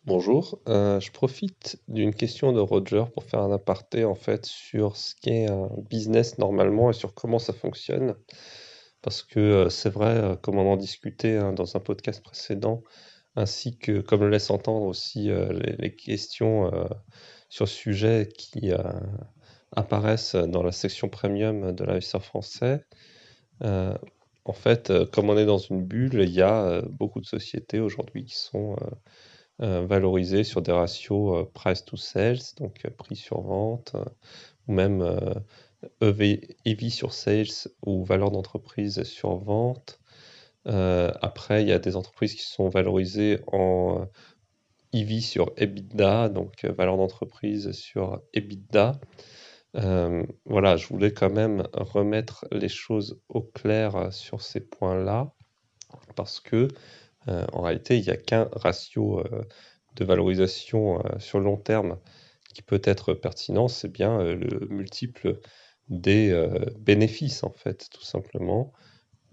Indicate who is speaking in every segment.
Speaker 1: Bonjour, je profite d'une question de Roger pour faire un aparté en fait sur ce qu'est un business normalement et sur comment ça fonctionne. Parce que c'est vrai, comme on en discutait hein, dans un podcast précédent, ainsi que comme le laisse entendre aussi les questions sur ce sujet qui apparaissent dans la section premium de l'investisseur français. euh, En fait, comme on est dans une bulle, il y a beaucoup de sociétés aujourd'hui qui sont valorisé sur des ratios price to sales, donc prix sur vente, ou même EV sur sales ou valeur d'entreprise sur vente. Après, il y a des entreprises qui sont valorisées en EV sur EBITDA, donc valeur d'entreprise sur EBITDA. Voilà, je voulais quand même remettre les choses au clair sur ces points-là, parce que en réalité, il n'y a qu'un ratio de valorisation sur le long terme qui peut être pertinent, c'est bien le multiple des bénéfices, en fait, tout simplement,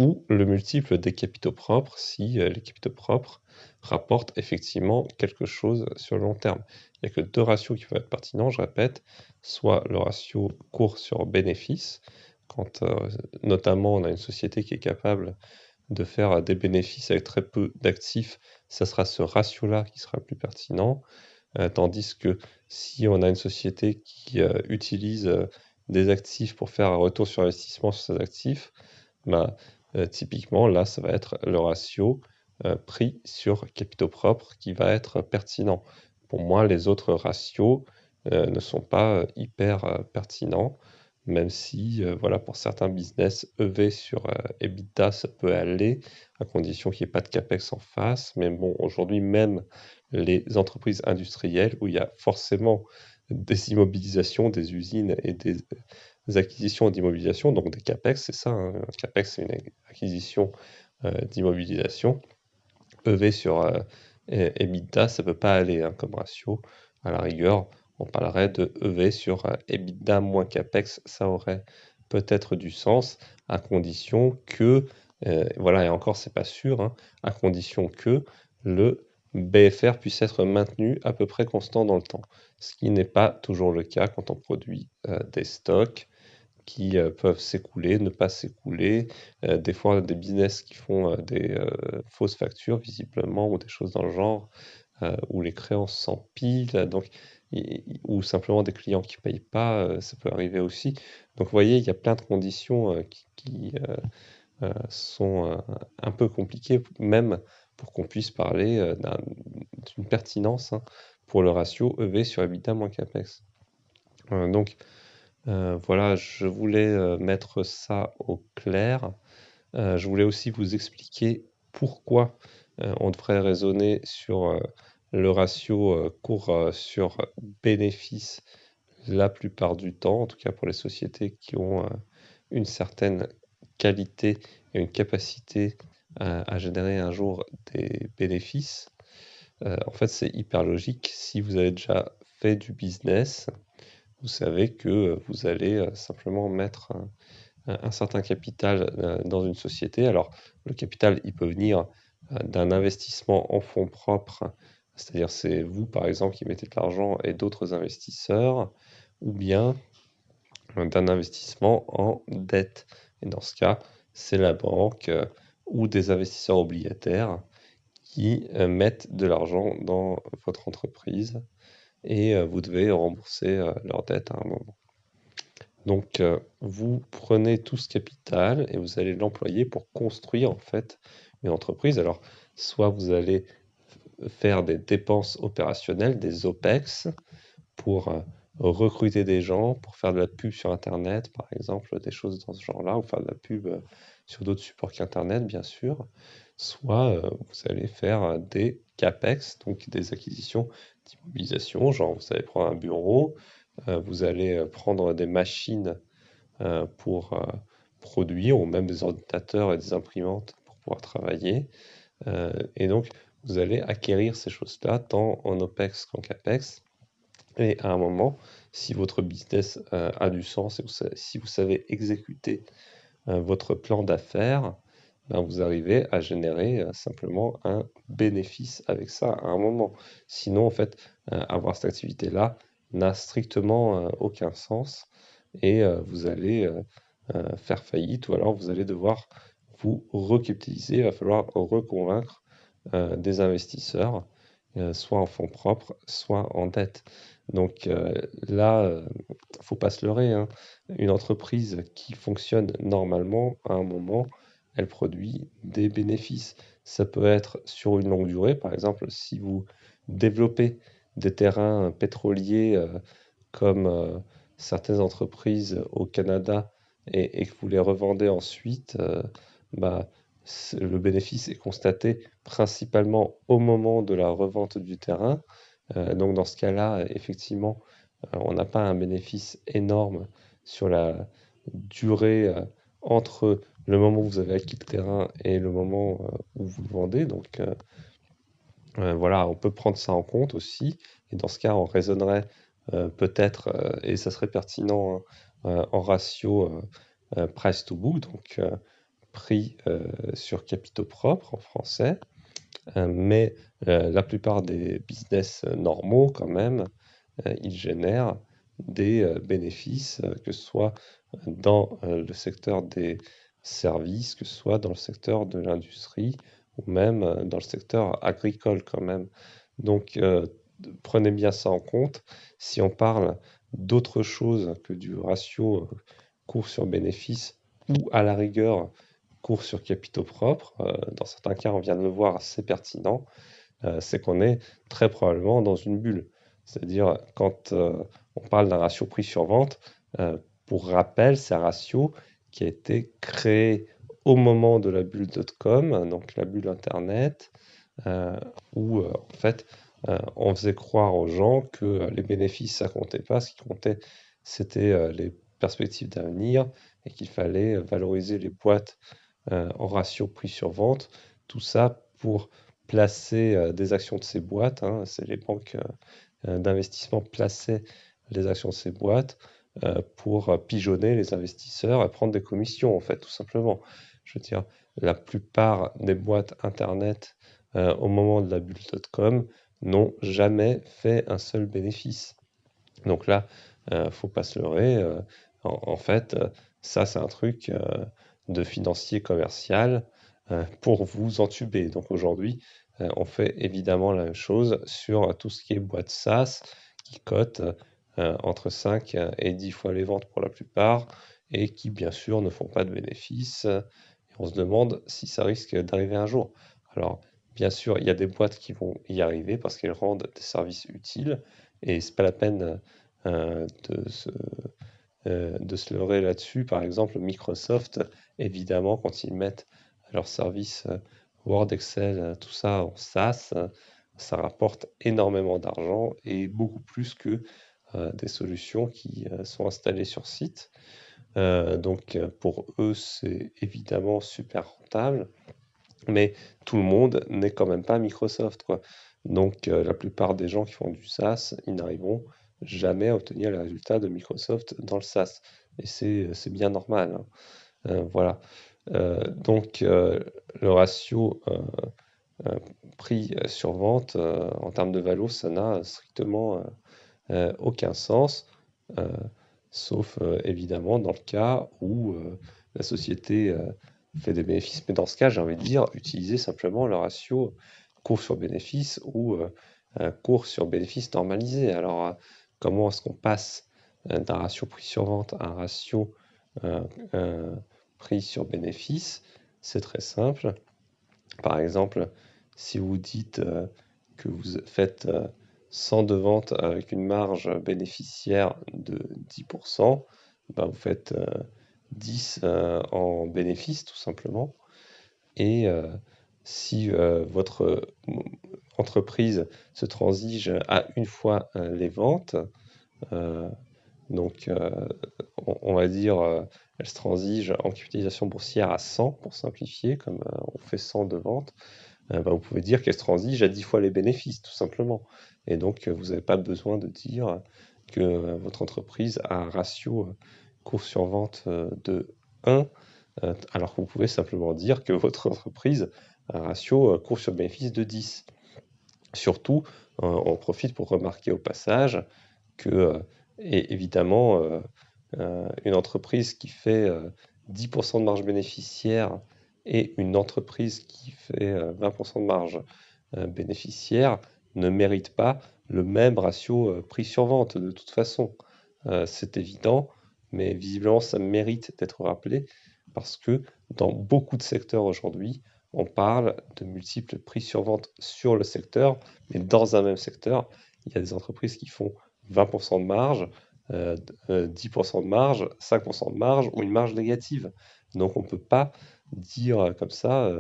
Speaker 1: ou le multiple des capitaux propres si les capitaux propres rapportent effectivement quelque chose sur le long terme. Il n'y a que deux ratios qui peuvent être pertinents, je répète, soit le ratio cours sur bénéfice, quand notamment on a une société qui est capable de faire des bénéfices avec très peu d'actifs, ça sera ce ratio-là qui sera le plus pertinent. Tandis que si on a une société qui utilise des actifs pour faire un retour sur investissement sur ses actifs, bah, typiquement là, ça va être le ratio prix sur capitaux propres qui va être pertinent. Pour moi, les autres ratios ne sont pas hyper pertinents, même si voilà, pour certains business, EV sur EBITDA, ça peut aller, à condition qu'il n'y ait pas de CAPEX en face. Mais bon, aujourd'hui, même les entreprises industrielles, où il y a forcément des immobilisations, des usines et des acquisitions d'immobilisation, donc des CAPEX, c'est ça, hein, un CAPEX, c'est une acquisition d'immobilisation. EV sur EBITDA, ça peut pas aller hein, comme ratio. À la rigueur, on parlerait de EV sur EBITDA moins CAPEX, ça aurait peut-être du sens, à condition que, voilà, et encore c'est pas sûr, hein, à condition que le BFR puisse être maintenu à peu près constant dans le temps, ce qui n'est pas toujours le cas quand on produit des stocks qui peuvent s'écouler, ne pas s'écouler. Des fois, des business qui font des fausses factures, visiblement, ou des choses dans le genre, où les créances s'empilent, donc, ou simplement des clients qui ne payent pas, ça peut arriver aussi. Donc, vous voyez, il y a plein de conditions qui sont un peu compliquées, même pour qu'on puisse parler d'une pertinence hein, pour le ratio EV sur EBITDA moins CAPEX. Donc, voilà, je voulais mettre ça au clair. Je voulais aussi vous expliquer pourquoi on devrait raisonner sur le ratio cours sur bénéfice la plupart du temps, en tout cas pour les sociétés qui ont une certaine qualité et une capacité à générer un jour des bénéfices. En fait, c'est hyper logique. Si vous avez déjà fait du business, vous savez que vous allez simplement mettre un certain capital dans une société. Alors, le capital, il peut venir d'un investissement en fonds propres, c'est-à-dire c'est vous, par exemple, qui mettez de l'argent et d'autres investisseurs, ou bien d'un investissement en dette. Et dans ce cas, c'est la banque ou des investisseurs obligataires qui mettent de l'argent dans votre entreprise et vous devez rembourser leur dette à un moment. Donc, vous prenez tout ce capital et vous allez l'employer pour construire en fait une entreprise. Alors, soit vous allez faire des dépenses opérationnelles, des OPEX, pour recruter des gens, pour faire de la pub sur Internet, par exemple, des choses dans ce genre-là, ou faire de la pub sur d'autres supports qu'Internet, bien sûr. Soit vous allez faire des CAPEX, donc des acquisitions d'immobilisation, genre vous allez prendre un bureau, vous allez prendre des machines pour produire, ou même des ordinateurs et des imprimantes pour pouvoir travailler. Et donc, vous allez acquérir ces choses-là, tant en OPEX qu'en CAPEX. Et à un moment, si votre business a du sens et si vous savez exécuter votre plan d'affaires, ben, vous arrivez à générer simplement un bénéfice avec ça à un moment. Sinon, en fait, avoir cette activité-là n'a strictement aucun sens et vous allez faire faillite ou alors vous allez devoir vous recapitaliser. Il va falloir reconvaincre des investisseurs, soit en fonds propres, soit en dette. Donc là, faut pas se leurrer, hein. Une entreprise qui fonctionne normalement, à un moment, elle produit des bénéfices. Ça peut être sur une longue durée, par exemple, si vous développez des terrains pétroliers comme certaines entreprises au Canada et que vous les revendez ensuite, bah, le bénéfice est constaté principalement au moment de la revente du terrain. Donc dans ce cas-là, effectivement, on n'a pas un bénéfice énorme sur la durée entre le moment où vous avez acquis le terrain et le moment où vous le vendez. Donc voilà, on peut prendre ça en compte aussi. Et dans ce cas, on raisonnerait peut-être, et ça serait pertinent, hein, en ratio price to book, donc prix sur capitaux propres en français. Mais la plupart des business normaux, quand même, ils génèrent des bénéfices, que ce soit dans le secteur des services, que ce soit dans le secteur de l'industrie ou même dans le secteur agricole quand même. Donc prenez bien ça en compte. Si on parle d'autre chose que du ratio cours sur bénéfice ou à la rigueur cours sur capitaux propres, dans certains cas on vient de le voir, c'est pertinent, c'est qu'on est très probablement dans une bulle. C'est-à-dire, quand on parle d'un ratio prix sur vente, euh, pour rappel, c'est un ratio qui a été créé au moment de la bulle .com, donc la bulle Internet, euh, où en fait, on faisait croire aux gens que les bénéfices, ça comptait pas. Ce qui comptait, c'était les perspectives d'avenir et qu'il fallait valoriser les boîtes en ratio prix sur vente. Tout ça pour placer des actions de ces boîtes, hein. C'est les banques d'investissement plaçaient les actions de ces boîtes pour pigeonner les investisseurs et prendre des commissions, en fait, tout simplement. Je veux dire, la plupart des boîtes Internet au moment de la bulle .com n'ont jamais fait un seul bénéfice. Donc là, faut pas se leurrer. En fait, ça, c'est un truc de financier commercial pour vous entuber. Donc aujourd'hui, on fait évidemment la même chose sur tout ce qui est boîte SaaS qui cote entre 5 et 10 fois les ventes pour la plupart et qui, bien sûr, ne font pas de bénéfices. Et on se demande si ça risque d'arriver un jour. Alors, bien sûr, il y a des boîtes qui vont y arriver parce qu'elles rendent des services utiles et c'est pas la peine de se leurrer là-dessus. Par exemple, Microsoft, évidemment, quand ils mettent leur service Word, Excel, tout ça en SaaS, ça rapporte énormément d'argent et beaucoup plus que des solutions qui sont installées sur site. Donc pour eux, c'est évidemment super rentable, mais tout le monde n'est quand même pas Microsoft, quoi. Donc la plupart des gens qui font du SaaS, ils n'arriveront jamais à obtenir les résultats de Microsoft dans le SaaS. Et c'est bien normal, hein. Voilà. Donc le ratio euh, prix sur vente en termes de valo, ça n'a strictement aucun sens, euh, sauf évidemment dans le cas où la société fait des bénéfices. Mais dans ce cas, j'ai envie de dire, utilisez simplement le ratio cours sur bénéfice ou cours sur bénéfice normalisé. Alors, comment est-ce qu'on passe d'un ratio prix sur vente à un ratio euh, euh, prix sur bénéfice? C'est très simple. Par exemple, si vous dites que vous faites 100 de vente avec une marge bénéficiaire de 10%, ben vous faites 10 en bénéfice tout simplement. Et si votre entreprise se transige à une fois les ventes, euh, donc on va dire elle se transige en capitalisation boursière à 100 pour simplifier, comme on fait 100 de ventes, bah, vous pouvez dire qu'elle se transige à 10 fois les bénéfices, tout simplement. Et donc, vous n'avez pas besoin de dire que votre entreprise a un ratio cours sur vente de 1 alors que vous pouvez simplement dire que votre entreprise a un ratio cours sur bénéfice de 10. Surtout, on profite pour remarquer au passage que, et évidemment, une entreprise qui fait 10% de marge bénéficiaire et une entreprise qui fait 20% de marge bénéficiaire ne méritent pas le même ratio prix sur vente de toute façon. C'est évident, mais visiblement ça mérite d'être rappelé parce que dans beaucoup de secteurs aujourd'hui, on parle de multiples prix sur vente sur le secteur, mais dans un même secteur, il y a des entreprises qui font 20% de marge, 10% de marge, 5% de marge ou une marge négative. Donc on ne peut pas dire comme ça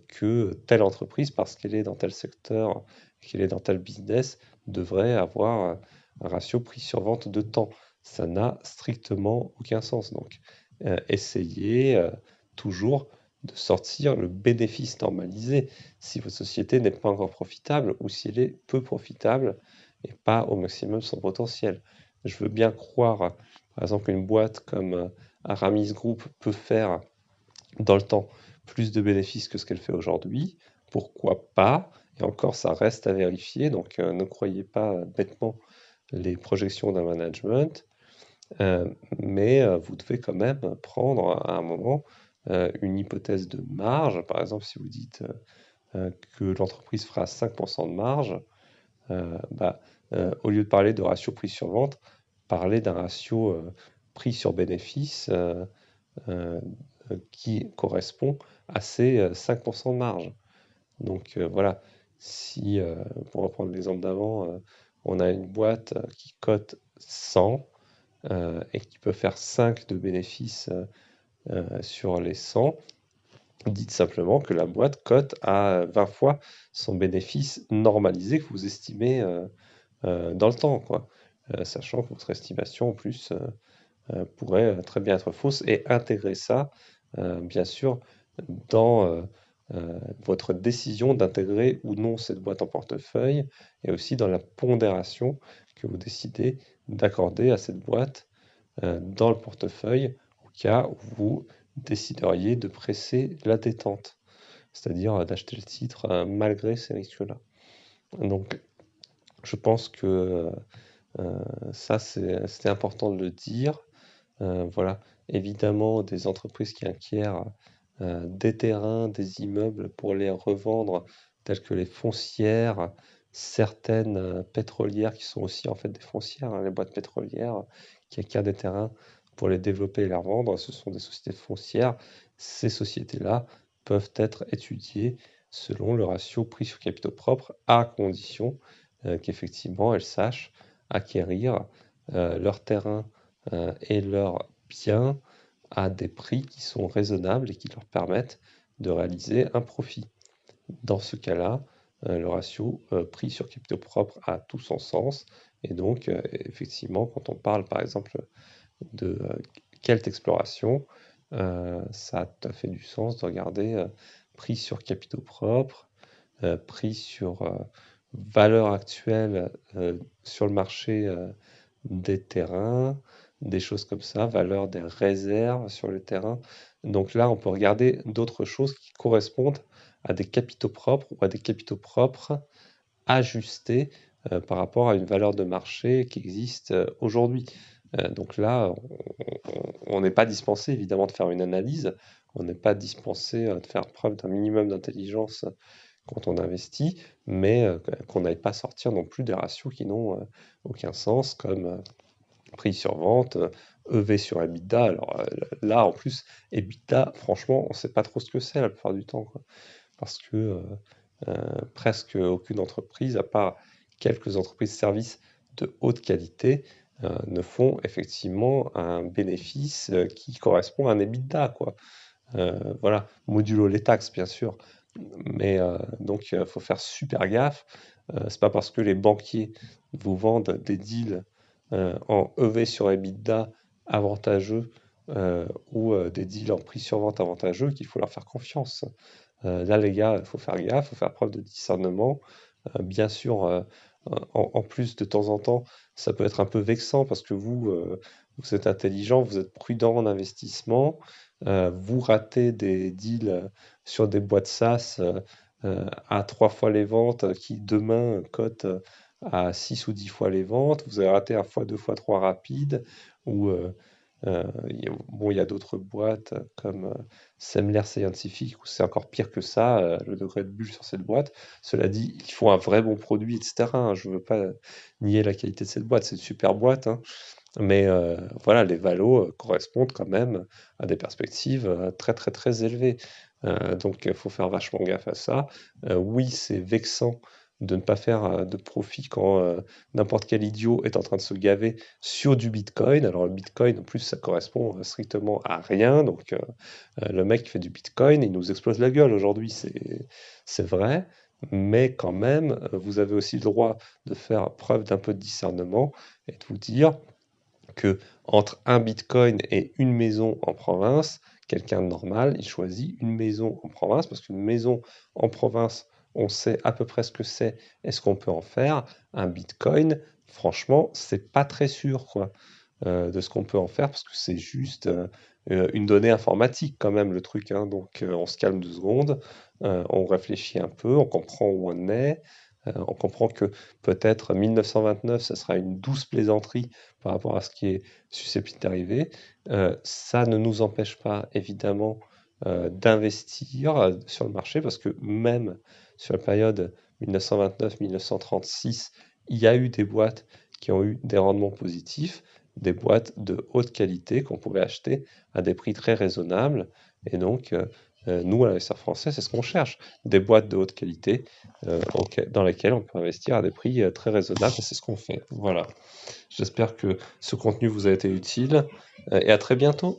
Speaker 1: que telle entreprise, parce qu'elle est dans tel secteur, qu'elle est dans tel business, devrait avoir un ratio prix sur vente de temps. Ça n'a strictement aucun sens. Donc essayez toujours de sortir le bénéfice normalisé si votre société n'est pas encore profitable ou si elle est peu profitable et pas au maximum son potentiel. Je veux bien croire, par exemple, qu'une boîte comme Aramis Group peut faire dans le temps plus de bénéfices que ce qu'elle fait aujourd'hui. Pourquoi pas? Et encore, ça reste à vérifier, donc ne croyez pas bêtement les projections d'un management, mais vous devez quand même prendre à un moment une hypothèse de marge. Par exemple, si vous dites que l'entreprise fera 5% de marge, bah, au lieu de parler de ratio prix sur vente, parlez d'un ratio prix sur bénéfice euh, qui correspond à ces 5% de marge. Donc voilà, si, pour reprendre l'exemple d'avant, on a une boîte qui cote 100 et qui peut faire 5 de bénéfices sur les 100, dites simplement que la boîte cote à 20 fois son bénéfice normalisé que vous estimez dans le temps, quoi. Sachant que votre estimation en plus pourrait très bien être fausse et intégrer ça, bien sûr, dans votre décision d'intégrer ou non cette boîte en portefeuille et aussi dans la pondération que vous décidez d'accorder à cette boîte dans le portefeuille au cas où vous décideriez de presser la détente, c'est-à-dire d'acheter le titre malgré ces risques-là. Donc, je pense que ça, c'était important de le dire. Voilà, évidemment, des entreprises qui acquièrent des terrains, des immeubles pour les revendre, tels que les foncières, certaines pétrolières qui sont aussi en fait des foncières, hein, les boîtes pétrolières qui acquièrent des terrains pour les développer et les revendre, ce sont des sociétés foncières. Ces sociétés-là peuvent être étudiées selon le ratio prix sur capitaux propres, à condition qu'effectivement elles sachent acquérir leurs terrains et leurs biens à des prix qui sont raisonnables et qui leur permettent de réaliser un profit. Dans ce cas-là, le ratio prix sur capitaux propres a tout son sens. Et donc, effectivement, quand on parle par exemple de Kelt Exploration, ça a tout à fait du sens de regarder prix sur capitaux propres, prix sur valeur actuelle sur le marché des terrains, des choses comme ça, valeur des réserves sur le terrain. Donc là, on peut regarder d'autres choses qui correspondent à des capitaux propres ou à des capitaux propres ajustés par rapport à une valeur de marché qui existe aujourd'hui. Donc là, on n'est pas dispensé évidemment de faire une analyse, on n'est pas dispensé de faire preuve d'un minimum d'intelligence quand on investit, mais qu'on n'aille pas sortir non plus des ratios qui n'ont aucun sens, comme prix sur vente, EV sur EBITDA. Alors là, en plus, EBITDA, franchement, on ne sait pas trop ce que c'est la plupart du temps, quoi. Parce que presque aucune entreprise, à part quelques entreprises services de haute qualité, ne font effectivement un bénéfice qui correspond à un EBITDA, quoi. Voilà, modulo les taxes, bien sûr. Mais donc, il faut faire super gaffe. C'est pas parce que les banquiers vous vendent des deals en EV sur EBITDA avantageux ou des deals en prix sur vente avantageux qu'il faut leur faire confiance. Là, les gars, il faut faire gaffe, il faut faire preuve de discernement. Bien sûr, en plus, de temps en temps, ça peut être un peu vexant parce que vous êtes intelligent, vous êtes prudent en investissement, vous ratez des deals sur des boîtes SaaS à 3 fois les ventes qui demain cotent à 6 ou 10 fois les ventes. Vous avez raté un fois, 2 fois 3 rapide ou bon, il y a d'autres boîtes comme Semler Scientific où c'est encore pire que ça, le degré de bulle sur cette boîte. Cela dit, il faut un vrai bon produit, etc., hein. Je ne veux pas nier la qualité de cette boîte, c'est une super boîte, hein. Mais voilà, les valos correspondent quand même à des perspectives très très très élevées. Donc il faut faire vachement gaffe à ça. Oui, c'est vexant de ne pas faire de profit quand n'importe quel idiot est en train de se gaver sur du Bitcoin. Alors le Bitcoin, en plus, ça correspond strictement à rien. Donc le mec qui fait du Bitcoin, il nous explose la gueule aujourd'hui, c'est vrai. Mais quand même, vous avez aussi le droit de faire preuve d'un peu de discernement et de vous dire que entre un Bitcoin et une maison en province, quelqu'un de normal, il choisit une maison en province parce qu'une maison en province, on sait à peu près ce que c'est et ce qu'on peut en faire. Un Bitcoin, franchement, c'est pas très sûr, quoi, de ce qu'on peut en faire parce que c'est juste une donnée informatique quand même le truc, hein. Donc on se calme 2 secondes, on réfléchit un peu, on comprend où on est. On comprend que peut-être 1929, ça sera une douce plaisanterie par rapport à ce qui est susceptible d'arriver. Ça ne nous empêche pas, évidemment, d'investir sur le marché, parce que même sur la période 1929-1936, il y a eu des boîtes qui ont eu des rendements positifs, des boîtes de haute qualité qu'on pouvait acheter à des prix très raisonnables. Et donc, nous, à l'ASR français, c'est ce qu'on cherche, des boîtes de haute qualité dans lesquelles on peut investir à des prix très raisonnables, et c'est ce qu'on fait. Voilà. J'espère que ce contenu vous a été utile et à très bientôt.